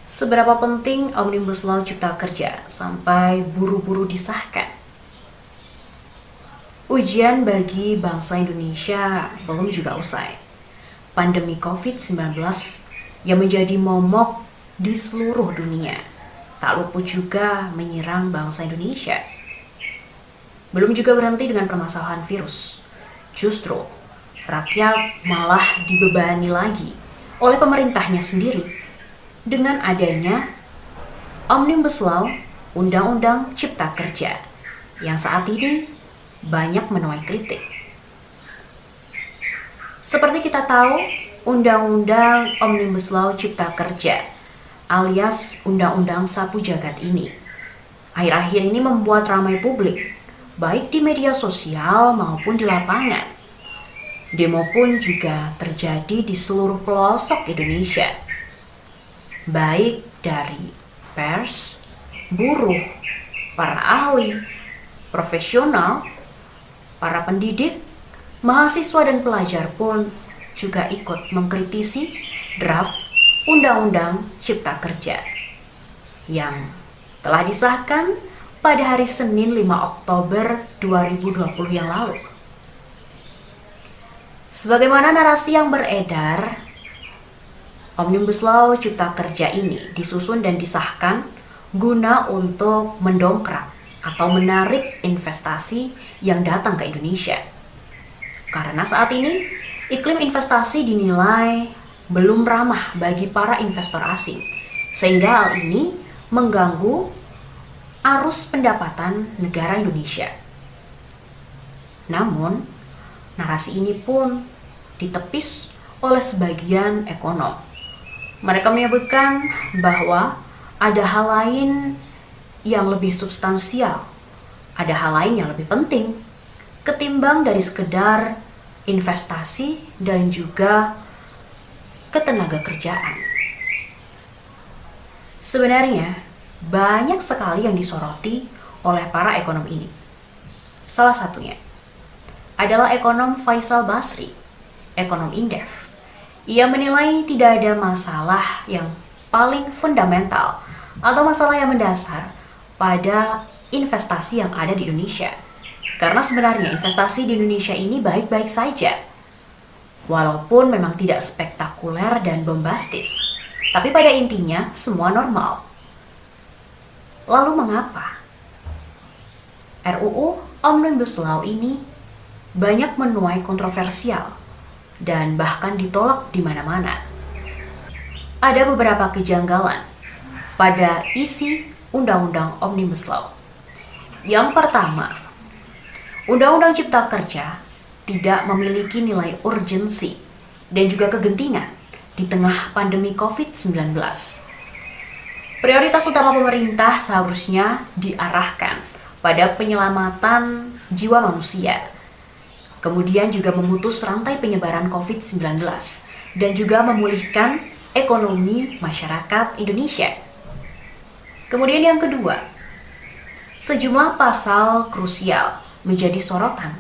Seberapa penting Omnibus Law Cipta Kerja sampai buru-buru disahkan? Ujian bagi bangsa Indonesia belum juga usai. Pandemi COVID-19 yang menjadi momok di seluruh dunia tak luput juga menyerang bangsa Indonesia. Belum juga berhenti dengan permasalahan virus. Justru, rakyat malah dibebani lagi oleh pemerintahnya sendiri dengan adanya Omnibus Law, Undang-Undang Cipta Kerja, yang saat ini banyak menuai kritik. Seperti kita tahu, Undang-Undang Omnibus Law Cipta Kerja alias Undang-Undang Sapu Jagat ini akhir-akhir ini membuat ramai publik, baik di media sosial maupun di lapangan. Demo pun juga terjadi di seluruh pelosok Indonesia, baik dari pers, buruh, para ahli, profesional, para pendidik, mahasiswa dan pelajar pun juga ikut mengkritisi draft Undang-Undang Cipta Kerja yang telah disahkan pada hari Senin 5 Oktober 2020 yang lalu. Sebagaimana narasi yang beredar, Omnibus Law Cipta Kerja ini disusun dan disahkan guna untuk mendongkrak atau menarik investasi yang datang ke Indonesia. Karena saat ini iklim investasi dinilai belum ramah bagi para investor asing, sehingga hal ini mengganggu arus pendapatan negara Indonesia. Namun, narasi ini pun ditepis oleh sebagian ekonom. Mereka menyebutkan bahwa ada hal lain yang lebih substansial, ada hal lain yang lebih penting ketimbang dari sekedar investasi dan juga ketenaga kerjaan. Sebenarnya, banyak sekali yang disoroti oleh para ekonom ini. Salah satunya adalah ekonom Faisal Basri, ekonom Indef. Ia menilai tidak ada masalah yang paling fundamental atau masalah yang mendasar pada investasi yang ada di Indonesia. Karena sebenarnya investasi di Indonesia ini baik-baik saja. Walaupun memang tidak spektakuler dan bombastis, tapi pada intinya semua normal. Lalu mengapa RUU Omnibus Law ini banyak menuai kontroversial dan bahkan ditolak di mana-mana? Ada beberapa kejanggalan pada isi Undang-Undang Omnibus Law. Yang pertama, Undang-Undang Cipta Kerja tidak memiliki nilai urgensi dan juga kegentingan di tengah pandemi COVID-19. Prioritas utama pemerintah seharusnya diarahkan pada penyelamatan jiwa manusia, kemudian juga memutus rantai penyebaran COVID-19 dan juga memulihkan ekonomi masyarakat Indonesia. Kemudian yang kedua, sejumlah pasal krusial menjadi sorotan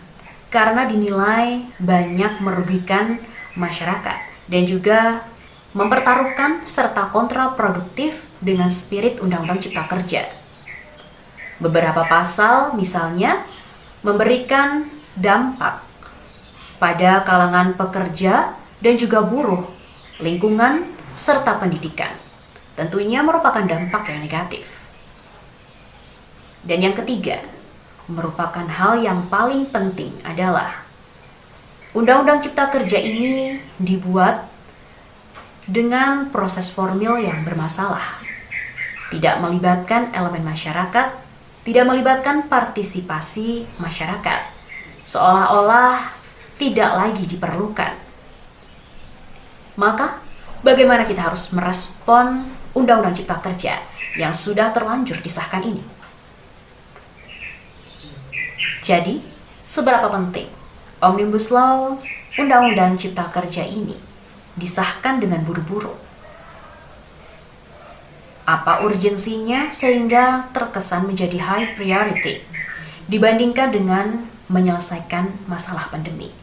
karena dinilai banyak merugikan masyarakat dan juga mempertaruhkan serta kontraproduktif dengan spirit Undang-Undang Cipta Kerja. Beberapa pasal misalnya memberikan dampak pada kalangan pekerja dan juga buruh, lingkungan, serta pendidikan. Tentunya merupakan dampak yang negatif. Dan yang ketiga, merupakan hal yang paling penting adalah Undang-Undang Cipta Kerja ini dibuat dengan proses formil yang bermasalah. Tidak melibatkan elemen masyarakat, tidak melibatkan partisipasi masyarakat, seolah-olah tidak lagi diperlukan. Maka, bagaimana kita harus merespon Undang-Undang Cipta Kerja yang sudah terlanjur disahkan ini? Jadi, seberapa penting Omnibus Law Undang-Undang Cipta Kerja ini disahkan dengan buru-buru? Apa urgensinya sehingga terkesan menjadi high priority dibandingkan dengan menyelesaikan masalah pandemi?